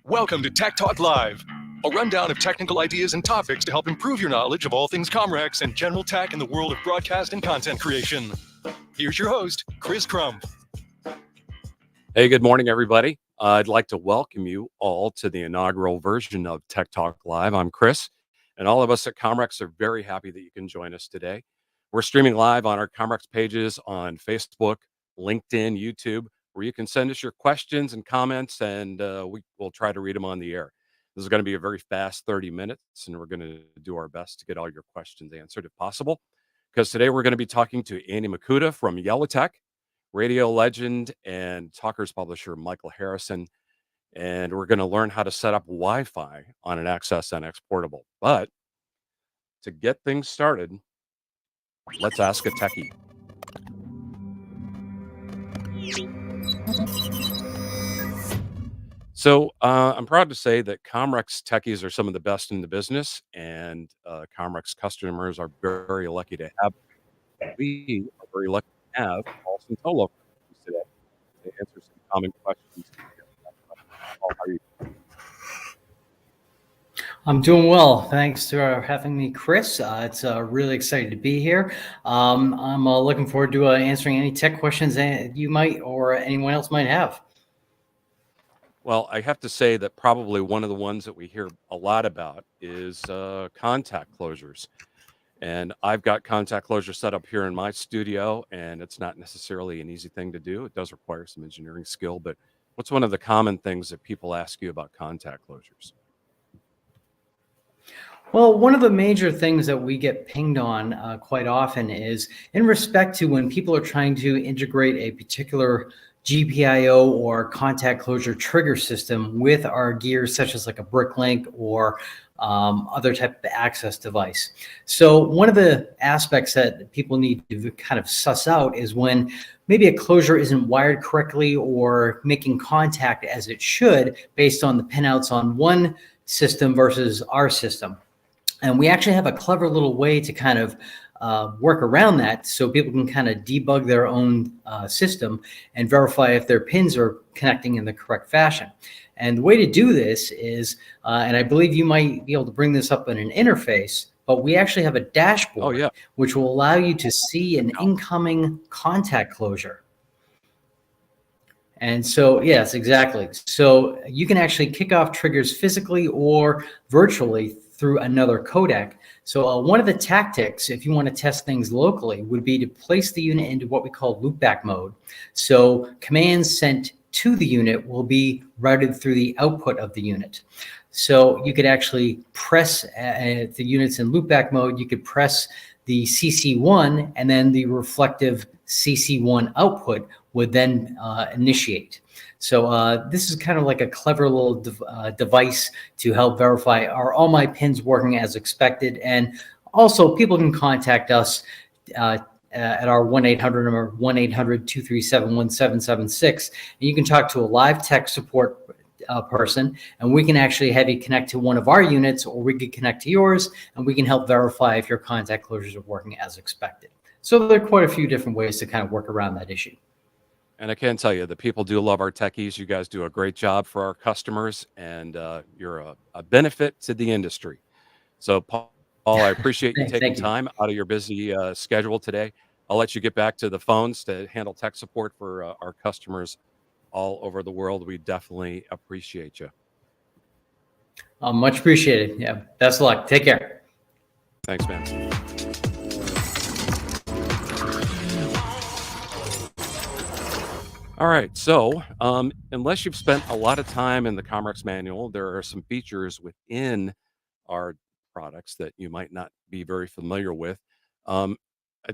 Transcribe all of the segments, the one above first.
Welcome to Tech Talk Live, a rundown of technical ideas and topics to help improve your knowledge of all things Comrex and general tech in the world of broadcast and content creation. Here's your host, Chris Crump. Hey, good morning, everybody. I'd like to welcome you all to the inaugural version of Tech Talk Live. I'm Chris, and all of us at Comrex are very happy that you can join us today. We're streaming live on our Comrex pages on Facebook, LinkedIn, YouTube, where you can send us your questions and comments, and we'll try to read them on the air. This is going to be a very fast 30 minutes, and we're going to do our best to get all your questions answered if possible, because today we're going to be talking to Andy Mikutta from Yellowtec, radio legend and Talkers publisher Michael Harrison, and we're going to learn how to set up Wi-Fi on an Access NX portable. But to get things started, let's ask a techie. So I'm proud to say that Comrex techies are some of the best in the business, and Comrex customers are very lucky to have. We are very lucky to have Paul Santolo today to answer some common questions. Paul, how are you? I'm doing well. Thanks for having me, Chris. It's really excited to be here. I'm looking forward to answering any tech questions that you might or anyone else might have. Well, I have to say that probably one of the ones that we hear a lot about is contact closures. And I've got contact closure set up here in my studio, and it's not necessarily an easy thing to do. It does require some engineering skill, but what's one of the common things that people ask you about contact closures? Well, one of the major things that we get pinged on quite often is in respect to when people are trying to integrate a particular GPIO or contact closure trigger system with our gear, such as like a BrickLink or other type of access device. So one of the aspects that people need to kind of suss out is when maybe a closure isn't wired correctly or making contact as it should based on the pinouts on one system versus our system. And we actually have a clever little way to kind of work around that so people can kind of debug their own system and verify if their pins are connecting in the correct fashion. And the way to do this is, and I believe you might be able to bring this up in an interface, but we actually have a dashboard which will allow you to see an incoming contact closure. And so, yes, exactly. So you can actually kick off triggers physically or virtually through another codec. So one of the tactics, if you want to test things locally, would be to place the unit into what we call loopback mode. So commands sent to the unit will be routed through the output of the unit. So you could actually press the units in loopback mode. You could press the CC1, and then the reflective CC1 output would then initiate. So this is kind of like a clever little device to help verify, are all my pins working as expected? And also people can contact us at our 1-800 number, 1-800-237-1776. And you can talk to a live tech support person, and we can actually have you connect to one of our units, or we could connect to yours, and we can help verify if your contact closures are working as expected. So there are quite a few different ways to kind of work around that issue. And I can tell you, the people do love our techies. You guys do a great job for our customers, and you're a benefit to the industry. So, Paul, I appreciate you taking time out of your busy schedule today. I'll let you get back to the phones to handle tech support for our customers all over the world. We definitely appreciate you. Much appreciated. Yeah. Best of luck. Take care. Thanks, man. All right, so unless you've spent a lot of time in the Comrex manual, there are some features within our products that you might not be very familiar with. I've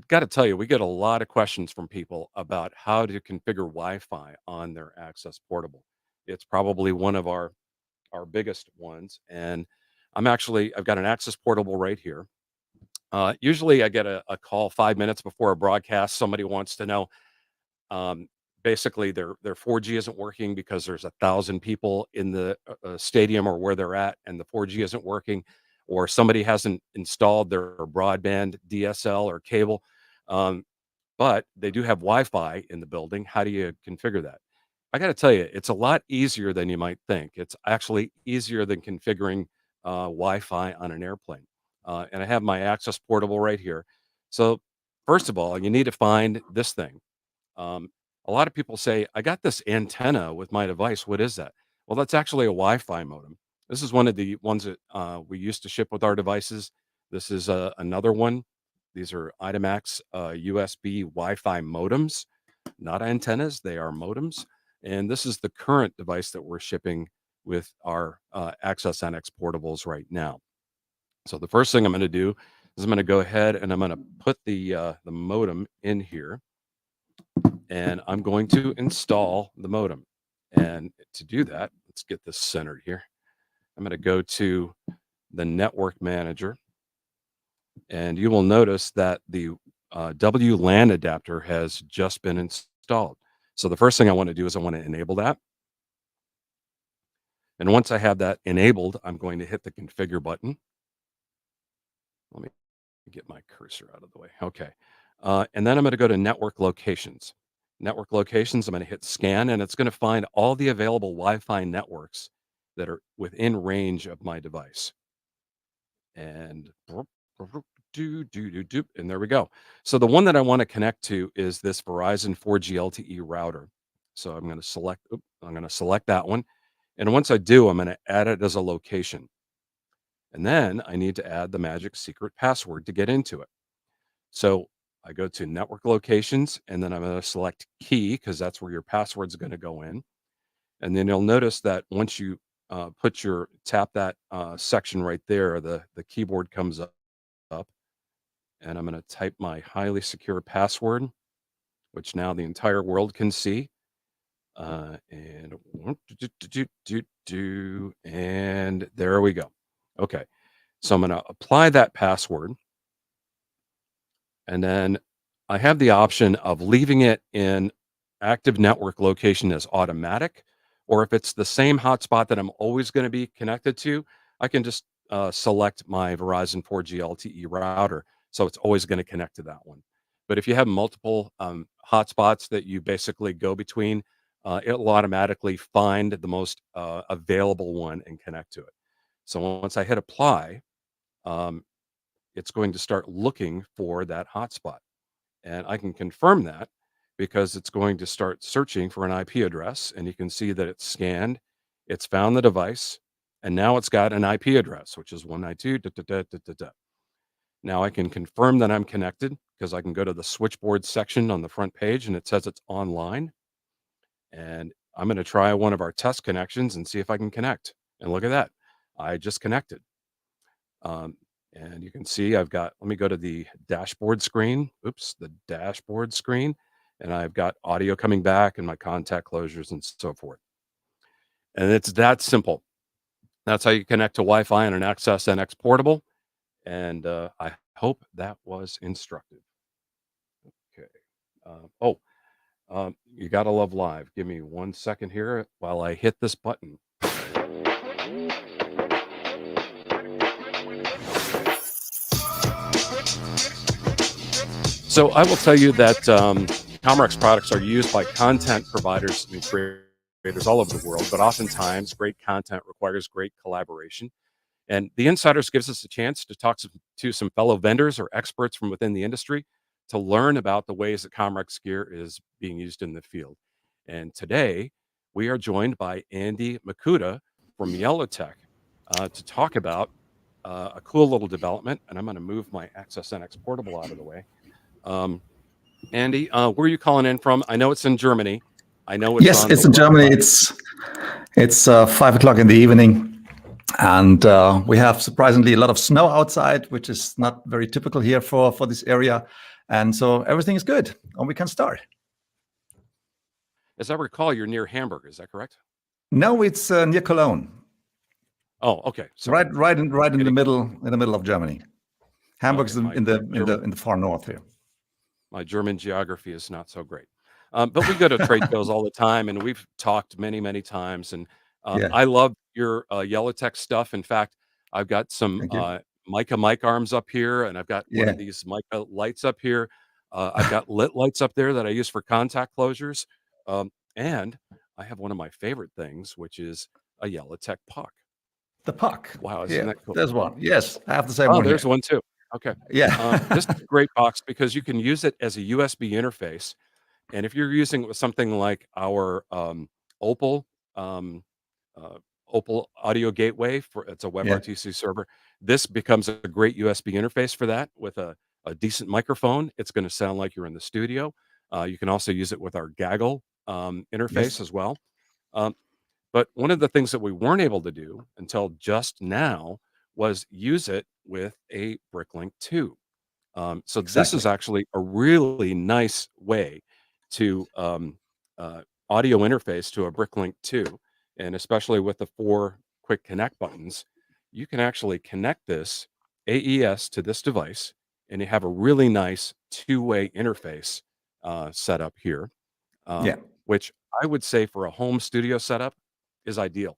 got to tell you, we get a lot of questions from people about how to configure Wi-Fi on their Access portable. It's probably one of our biggest ones, and I've got an Access portable right here. Usually I get a call 5 minutes before a broadcast. Somebody wants to know, basically their 4G isn't working because there's 1,000 people in the stadium or where they're at, and the 4G isn't working, or somebody hasn't installed their broadband DSL or cable, but they do have Wi-Fi in the building. How do you configure that? I got to tell you, it's a lot easier than you might think. It's actually easier than configuring Wi-Fi on an airplane. And I have my Access Portable right here. So first of all, you need to find this thing. Um, a lot of people say, I got this antenna with my device. What is that? Well, that's actually a Wi-Fi modem. This is one of the ones that we used to ship with our devices. This is another one. These are IDMAX USB Wi-Fi modems, not antennas. They are modems. And this is the current device that we're shipping with our Access NX portables right now. So the first thing I'm going to do is I'm going to go ahead and I'm going to put the modem in here, and I'm going to install the modem. And to do that, let's get this centered here. I'm going to go to the network manager, and you will notice that the WLAN adapter has just been installed. So the first thing I want to do is I want to enable that. And once I have that enabled, I'm going to hit the configure button. Let me get my cursor out of the way. Okay. And then I'm going to go to network locations. Network locations, I'm going to hit scan, and it's going to find all the available Wi-Fi networks that are within range of my device. And and there we go. So the one that I want to connect to is this Verizon 4G LTE router. So I'm going to select that one. And once I do, I'm going to add it as a location. And then I need to add the magic secret password to get into it. So I go to network locations, and then I'm going to select key because that's where your password's going to go in. And then you'll notice that once you tap that section right there, the keyboard comes up, and I'm going to type my highly secure password, which now the entire world can see. And there we go. Okay. So I'm going to apply that password. And then I have the option of leaving it in active network location as automatic, or if it's the same hotspot that I'm always going to be connected to, I can just select my Verizon 4G LTE router. So it's always going to connect to that one. But if you have multiple hotspots that you basically go between, it'll automatically find the most available one and connect to it. So once I hit apply, it's going to start looking for that hotspot. And I can confirm that because it's going to start searching for an IP address. And you can see that it's scanned, it's found the device, and now it's got an IP address, which is 192. Now I can confirm that I'm connected because I can go to the switchboard section on the front page and it says it's online. And I'm going to try one of our test connections and see if I can connect. And look at that. I just connected. And you can see let me go to the dashboard screen. Oops, the dashboard screen. And I've got audio coming back and my contact closures and so forth. And it's that simple. That's how you connect to Wi-Fi on an Access NX portable. And I hope that was instructive. Okay. You got to love live. Give me 1 second here while I hit this button. So I will tell you that Comrex products are used by content providers and creators all over the world, but oftentimes great content requires great collaboration. And the Insiders gives us a chance to talk to some fellow vendors or experts from within the industry to learn about the ways that Comrex gear is being used in the field. And today we are joined by Andy Mikutta from Yellowtec to talk about a cool little development. And I'm going to move my Access NX portable out of the way. Andy, where are you calling in from? I know it's in Germany. I know it's yes, it's in Germany. It's 5 o'clock in the evening, and we have surprisingly a lot of snow outside, which is not very typical here for this area. And so everything is good, and we can start. As I recall, you're near Hamburg. Is that correct? No, it's near Cologne. Oh, okay. Sorry. Right in the middle of Germany. Hamburg's Okay, in the far north here. My German geography is not so great. But we go to trade shows all the time, and we've talked many, many times. And Yeah. I love your Yellowtec stuff. In fact, I've got some Mica mic arms up here, and I've got one of these Mica lights up here. I've got lit lights up there that I use for contact closures. And I have one of my favorite things, which is a Yellowtec puck. The puck. Wow, isn't Yeah, that cool? there's one. Yes, I have the same Oh, one here. there's one too. Okay. Yeah. This is a great box because you can use it as a USB interface. And if you're using it with something like our Opal um, uh, Opal audio gateway, for it's a Yeah. WebRTC server, this becomes a great USB interface for that with a decent microphone. It's going to sound like you're in the studio. You can also use it with our Gaggle interface Yes. as well. Um, but one of the things that we weren't able to do until just now was use it with a Bricklink 2. So this is Exactly. actually a really nice way to audio interface to a Bricklink 2, and especially with the 4 quick connect buttons, you can actually connect this AES to this device, and you have a really nice two-way interface set up here, Yeah. which I would say for a home studio setup is ideal,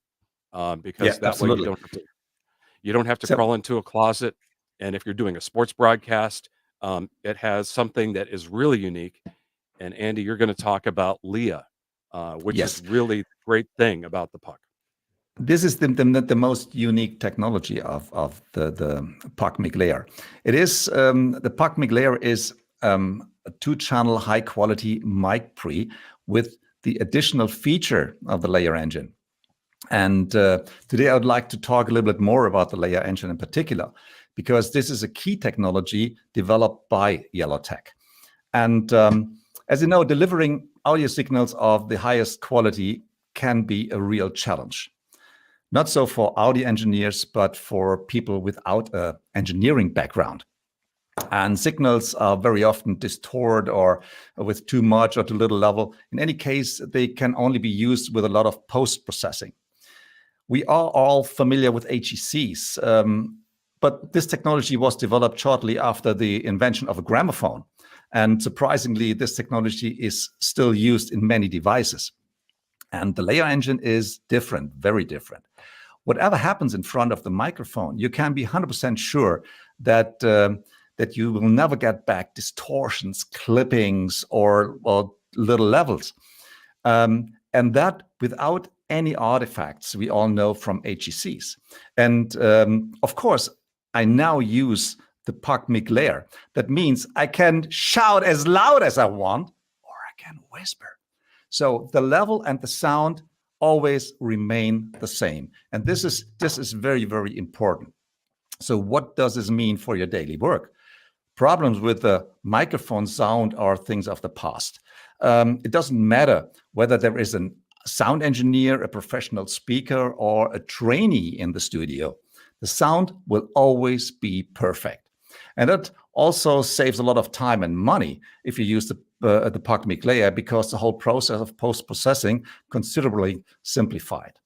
Yeah. because that way Absolutely. you don't have to So crawl into a closet. And if you're doing a sports broadcast, it has something that is really unique. And Andy, you're going to talk about Leah, which is yes, really the great thing about the puck. this is the most unique technology of the puck mic layer. It is the puck mic layer is a 2-channel high quality mic pre with the additional feature of the layer engine. And today I would like to talk a little bit more about the layer engine in particular, because this is a key technology developed by Yellowtec. And as you know, delivering audio signals of the highest quality can be a real challenge. Not so for audio engineers, but for people without an engineering background. And signals are very often distorted or with too much or too little level. In any case, they can only be used with a lot of post-processing. We are all familiar with HECs, but this technology was developed shortly after the invention of a gramophone. And surprisingly, this technology is still used in many devices. And the layer engine is different, very different. Whatever happens in front of the microphone, you can be 100% sure that that you will never get back distortions, clippings, or little levels. And that without any artifacts we all know from HECs. And of course, I now use the puck mic layer. That means I can shout as loud as I want, or I can whisper. So the level and the sound always remain the same. And this is very, very important. So what does this mean for your daily work? Problems with the microphone sound are things of the past. It doesn't matter whether there is a sound engineer, a professional speaker, or a trainee in the studio. The sound will always be perfect. And that also saves a lot of time and money if you use the puck mic layer, because the whole process of post-processing considerably simplified.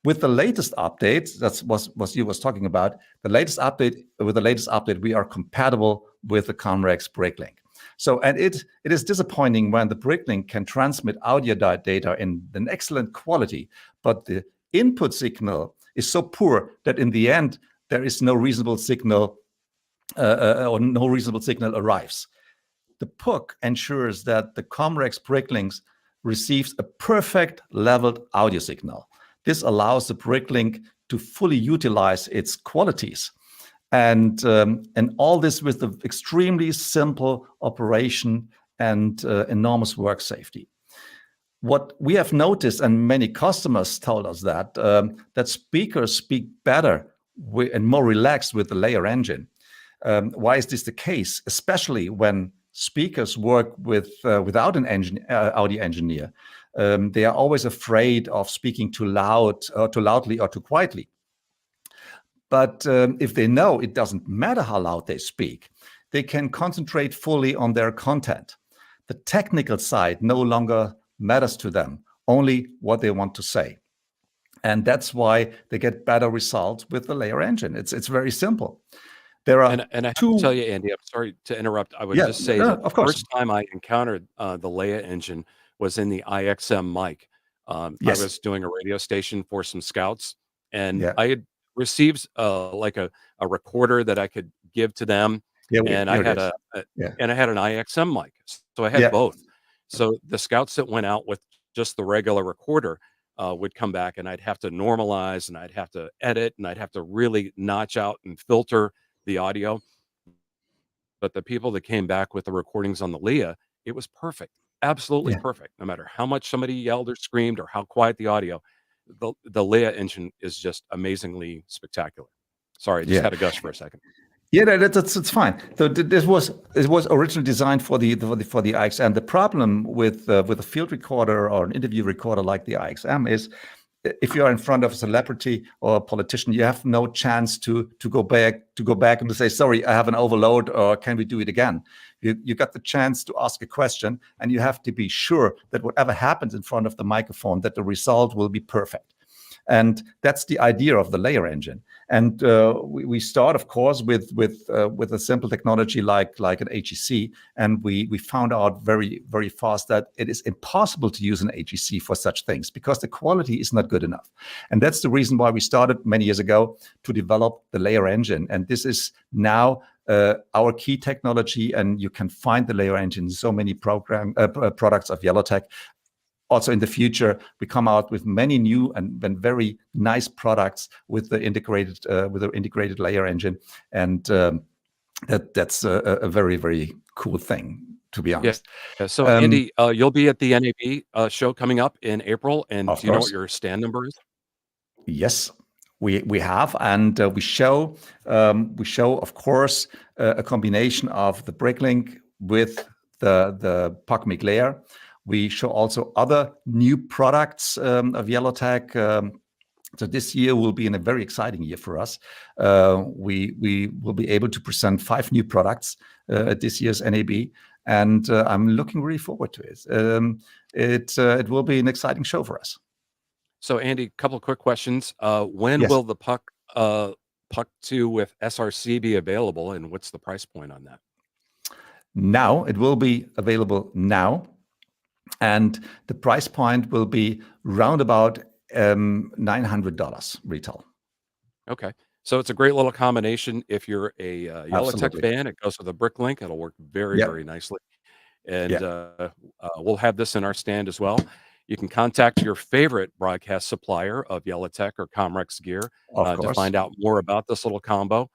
With the latest update, that's what you was talking about, with the latest update, we are compatible with the Comrex Bricklink. So, and it is disappointing when the Bricklink can transmit audio data in an excellent quality, but the input signal is so poor that in the end, there is no reasonable signal or no reasonable signal arrives. The PUC ensures that the Comrex Bricklinks receives a perfect leveled audio signal. This allows the Bricklink to fully utilize its qualities. And all this with the extremely simple operation and enormous work safety. What we have noticed, and many customers told us that speakers speak better and more relaxed with the layer engine. Why is this the case? Especially when speakers work without an audio engineer. They are always afraid of speaking too loudly, or too quietly. But if they know it doesn't matter how loud they speak, they can concentrate fully on their content. The technical side no longer matters to them, only what they want to say. And that's why they get better results with the layer engine. It's very simple. There are and I have to tell you, Andy, I'm sorry to interrupt. I would just say that of the course. first time I encountered the Leia engine was in the IXM mic. I Yes. was doing a radio station for some scouts, and Yeah. I had received like a recorder that I could give to them, and I had and I had an IXM mic, so I had both. So the scouts that went out with just the regular recorder would come back, and I'd have to normalize, and I'd have to edit, and I'd have to really notch out and filter the audio. But the people that came back with the recordings on the Leah, it was perfect, absolutely Yeah. perfect. No matter how much somebody yelled or screamed or how quiet the audio, the Leah engine is just amazingly spectacular. Sorry, I just Yeah. had to gush for a second. Yeah, that's fine. So this was originally designed for the IXM. The problem with a field recorder or an interview recorder like the IXM is, if you are in front of a celebrity or a politician, you have no chance to go back and to say, sorry, I have an overload, or can we do it again? You got the chance to ask a question, and you have to be sure that whatever happens in front of the microphone, that the result will be perfect. And that's the idea of the layer engine. And we start, of course, with a simple technology like an HEC, and we found out very, very fast that it is impossible to use an HEC for such things because the quality is not good enough. And that's the reason why we started many years ago to develop the layer engine. And this is now our key technology, and you can find the layer engine in so many products of Yellowtec. Also in the future, we come out with many new and very nice products with the integrated layer engine, and that's a very, very cool thing, to be honest. Yeah. So Andy, you'll be at the NAB show coming up in April, and do you know what your stand number is? Yes, we have, and we show of course a combination of the Bricklink with the POCMIC layer. We show also other new products of Yellowtec. So this year will be a very exciting year for us. We will be able to present 5 new products at this year's NAB, and I'm looking really forward to it. It will be an exciting show for us. So Andy, a couple of quick questions. When will the Puck 2 with SRC be available, and what's the price point on that? Now, it will be available now. And the price point will be round about $900 retail. Okay. So it's a great little combination. If you're a Yellowtec fan, it goes with a Bricklink. It'll work very, very nicely. And we'll have this in our stand as well. You can contact your favorite broadcast supplier of Yellowtec or Comrex gear to find out more about this little combo.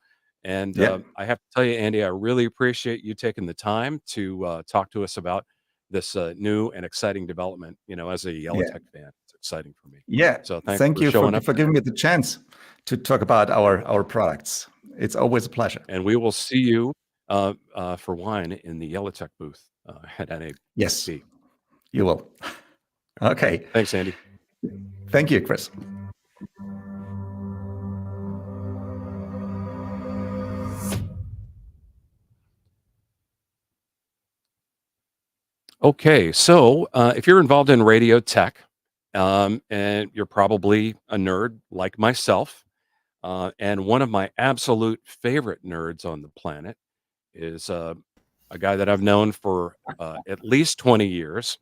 And I have to tell you, Andy, I really appreciate you taking the time to talk to us about this new and exciting development. You know, as a Yellowtec fan, it's exciting for me. Yeah. So thank you for giving me the chance to talk about our products. It's always a pleasure. And we will see you for wine in the Yellowtec booth at NAB. Yes, you will. Okay. Thanks, Andy. Thank you, Chris. Okay, so if you're involved in radio tech, and you're probably a nerd like myself, and one of my absolute favorite nerds on the planet is a guy that I've known for at least 20 years.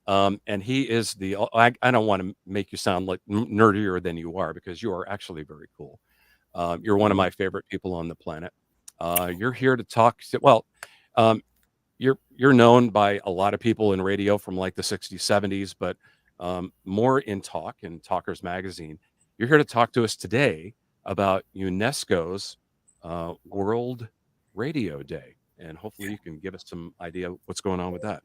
And he is I don't want to make you sound like nerdier than you are, because you are actually very cool. You're one of my favorite people on the planet. You're here to talk. Well, you're known by a lot of people in radio from like the 60s, 70s, but more in talk and Talkers Magazine. You're here to talk to us today about UNESCO's World Radio Day, and hopefully you can give us some idea what's going on with that.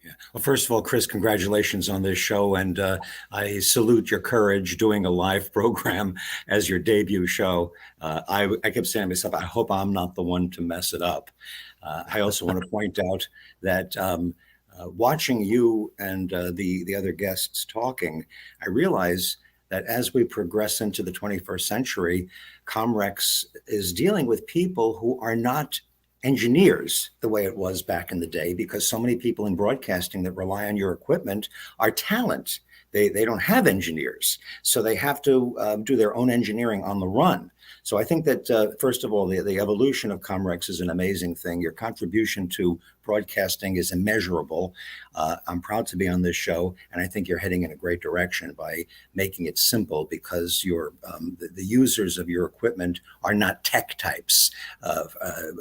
Yeah. Well, first of all, Chris, congratulations on this show, and I salute your courage doing a live program as your debut show. I kept saying to myself, I hope I'm not the one to mess it up. I also want to point out that watching you and the other guests talking, I realize that as we progress into the 21st century, Comrex is dealing with people who are not engineers the way it was back in the day, because so many people in broadcasting that rely on your equipment are talent. They don't have engineers, so they have to do their own engineering on the run. So I think that, first of all, the evolution of Comrex is an amazing thing. Your contribution to broadcasting is immeasurable. I'm proud to be on this show, and I think you're heading in a great direction by making it simple, because the users of your equipment are not tech types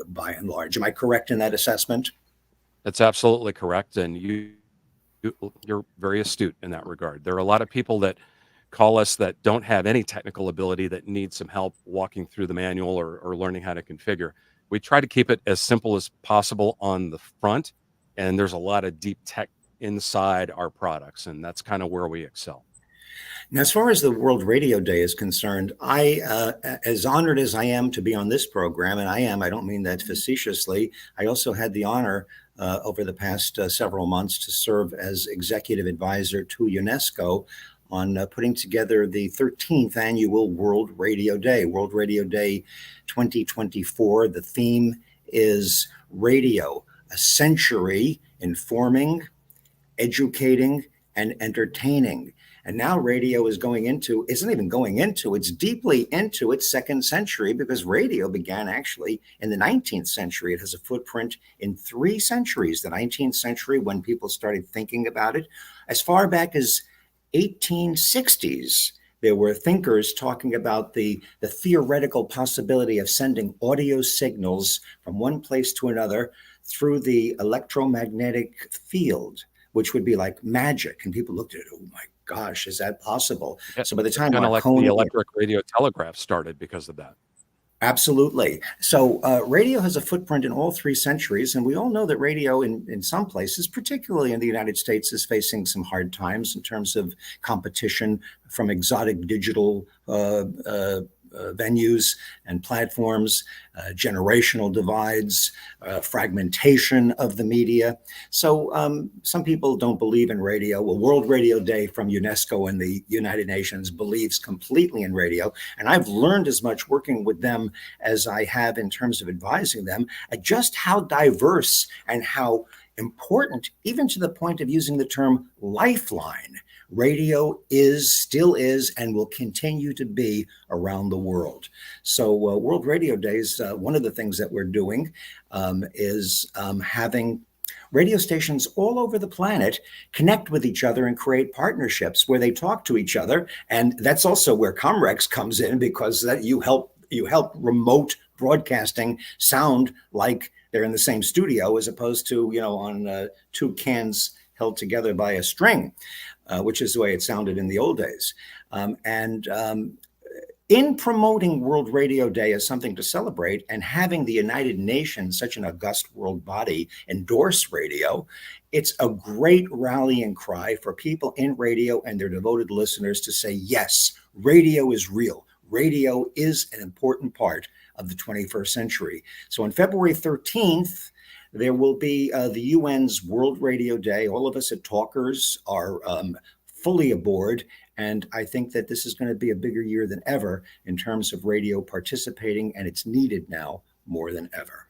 by and large. Am I correct in that assessment? That's absolutely correct. And you're very astute in that regard. There are a lot of people that call us that don't have any technical ability, that need some help walking through the manual or learning how to configure. We try to keep it as simple as possible on the front, and there's a lot of deep tech inside our products, and that's kind of where we excel. Now, as far as the World Radio Day is concerned, as honored as I am to be on this program, and I don't mean that facetiously, I also had the honor over the past several months to serve as executive advisor to UNESCO on putting together the 13th annual World Radio Day, World Radio Day 2024. The theme is Radio, a century informing, educating, and entertaining. And now radio is it's deeply into its second century, because radio began actually in the 19th century. It has a footprint in 3 centuries. The 19th century, when people started thinking about it, as far back as 1860s, there were thinkers talking about the theoretical possibility of sending audio signals from one place to another through the electromagnetic field, which would be like magic. And people looked at it, oh my gosh, is that possible? Yeah, so by the time kind of like the electric radio telegraph started because of that. Absolutely. So radio has a footprint in all 3 centuries, and we all know that radio in some places, particularly in the United States, is facing some hard times in terms of competition from exotic digital venues and platforms, generational divides, fragmentation of the media. So some people don't believe in radio. Well, World Radio Day from UNESCO and the United Nations believes completely in radio. And I've learned as much working with them as I have in terms of advising them at just how diverse and how important, even to the point of using the term lifeline, radio still is, and will continue to be around the world. So World Radio Days, one of the things that we're doing is having radio stations all over the planet connect with each other and create partnerships where they talk to each other. And that's also where Comrex comes in, because that you help remote broadcasting sound like they're in the same studio, as opposed to, on 2 cans held together by a string, which is the way it sounded in the old days. In promoting World Radio Day as something to celebrate, and having the United Nations, such an august world body, endorse radio, it's a great rallying cry for people in radio and their devoted listeners to say, yes, radio is real. Radio is an important part of the 21st century. So on February 13th, there will be the UN's World Radio Day. All of us at Talkers are fully aboard. And I think that this is going to be a bigger year than ever in terms of radio participating, and it's needed now more than ever.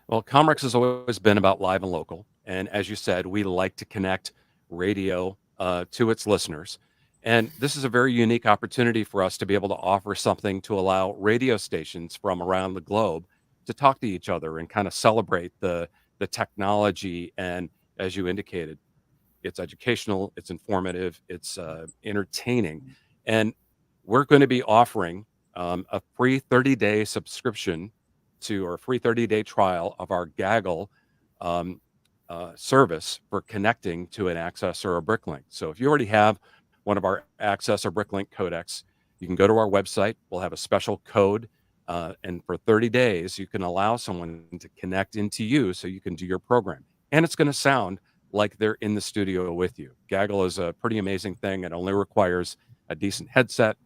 Well, Comrex has always been about live and local. And as you said, we like to connect radio to its listeners. And this is a very unique opportunity for us to be able to offer something to allow radio stations from around the globe to talk to each other and kind of celebrate the technology. And as you indicated, it's educational, it's informative, it's entertaining. And we're going to be offering a free 30-day subscription to, or a free 30-day trial of our Gaggle service for connecting to an Access or a Bricklink. So if you already have one of our Access or Bricklink codecs, you can go to our website. We'll have a special code. And for 30 days, you can allow someone to connect into you so you can do your program. And it's going to sound like they're in the studio with you. Gaggle is a pretty amazing thing. It only requires a decent headset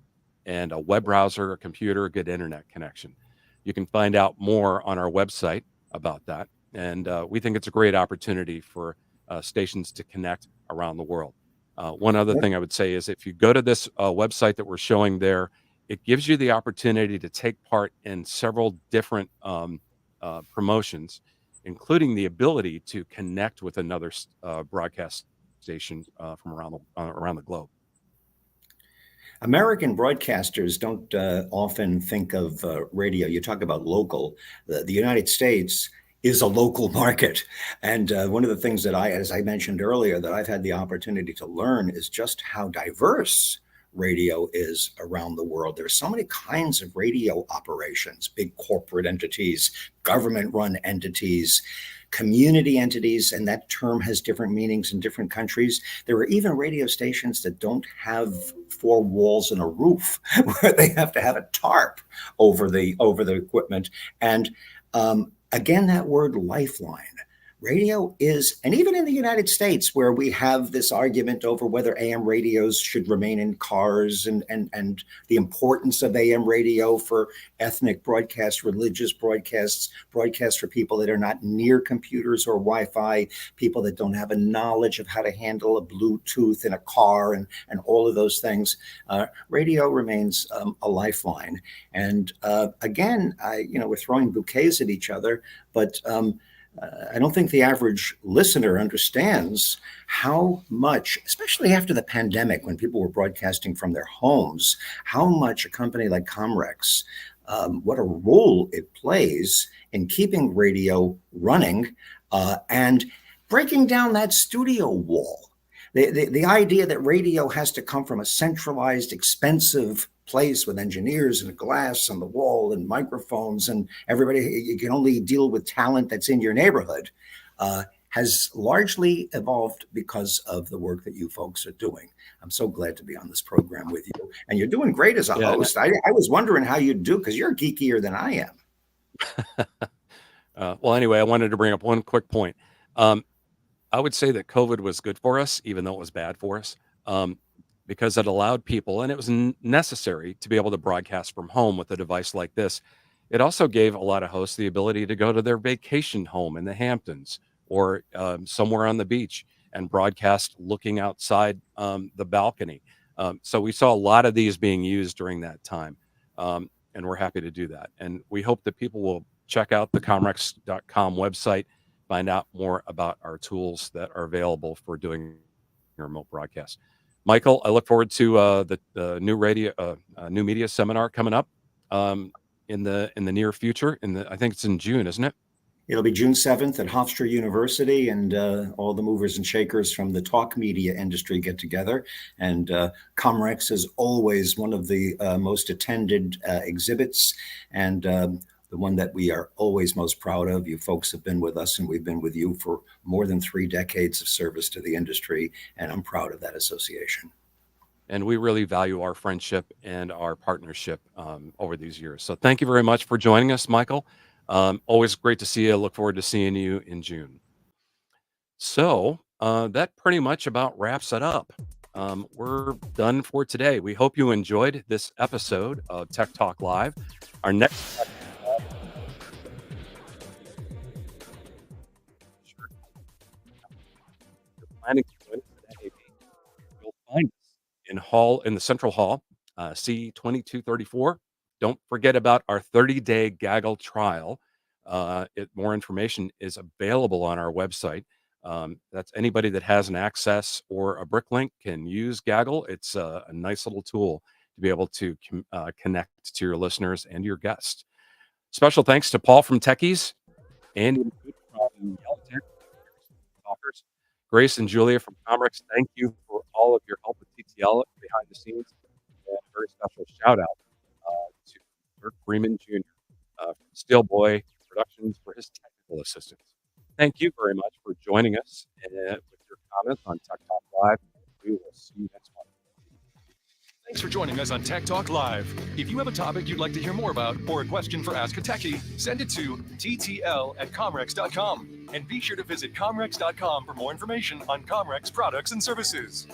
and a web browser, a computer, a good internet connection. You can find out more on our website about that. And we think it's a great opportunity for stations to connect around the world. One other thing I would say is, if you go to this website that we're showing there, it gives you the opportunity to take part in several different promotions, including the ability to connect with another broadcast station from around the globe. American broadcasters don't often think of radio. You talk about local. The United States is a local market. And one of the things that as I mentioned earlier, that I've had the opportunity to learn is just how diverse radio is around the world. There's so many kinds of radio operations, big corporate entities, government-run entities, community entities, and that term has different meanings in different countries. There are even radio stations that don't have four walls and a roof, where they have to have a tarp over the equipment. And again, that word lifeline. Radio is, and even in the United States, where we have this argument over whether AM radios should remain in cars and the importance of AM radio for ethnic broadcasts, religious broadcasts, broadcasts for people that are not near computers or Wi-Fi, people that don't have a knowledge of how to handle a Bluetooth in a car and all of those things. Radio remains a lifeline. And again, we're throwing bouquets at each other, but I don't think the average listener understands how much, especially after the pandemic, when people were broadcasting from their homes, how much a company like Comrex, what a role it plays in keeping radio running and breaking down that studio wall. The idea that radio has to come from a centralized, expensive place with engineers and glass on the wall and microphones and everybody, you can only deal with talent that's in your neighborhood, has largely evolved because of the work that you folks are doing. I'm so glad to be on this program with you, and you're doing great as a host. I was wondering how you'd do, because you're geekier than I am. Well, anyway, I wanted to bring up one quick point. I would say that COVID was good for us, even though it was bad for us, because it allowed people, and it was necessary, to be able to broadcast from home with a device like this. It also gave a lot of hosts the ability to go to their vacation home in the Hamptons or somewhere on the beach and broadcast looking outside the balcony. So we saw a lot of these being used during that time, and we're happy to do that. And we hope that people will check out the Comrex.com website, find out more about our tools that are available for doing remote broadcasts. Michael, I look forward to the new media seminar coming up in the near future. I think it's in June, isn't it? It'll be June 7th at Hofstra University, and all the movers and shakers from the talk media industry get together. And Comrex is always one of the most attended exhibits, and the one that we are always most proud of. You folks have been with us, and we've been with you for more than 3 decades of service to the industry, and I'm proud of that association. And we really value our friendship and our partnership over these years. So thank you very much for joining us, Michael. Always great to see you. Look forward to seeing you in June. So that pretty much about wraps it up. We're done for today. We hope you enjoyed this episode of Tech Talk Live. Our next planning to join us at NAB, you'll find us in the Central Hall, C2234. Don't forget about our 30-day Gaggle trial. More information is available on our website. That's anybody that has an access or a BrickLink can use Gaggle. It's a nice little tool to be able to connect to your listeners and your guests. Special thanks to Paul from Techies, Andy Mikutta of Yellowtec, talkers, Grace and Julia from Comrex. Thank you for all of your help with TTL behind the scenes. And a very special shout out to Bert Freeman Jr. From Steelboy Productions for his technical assistance. Thank you very much for joining us with your comments on Tech Talk Live. We will see you next month. Thanks for joining us on Tech Talk Live. If you have a topic you'd like to hear more about or a question for Ask a Techie, send it to ttl@comrex.com. And be sure to visit comrex.com for more information on Comrex products and services.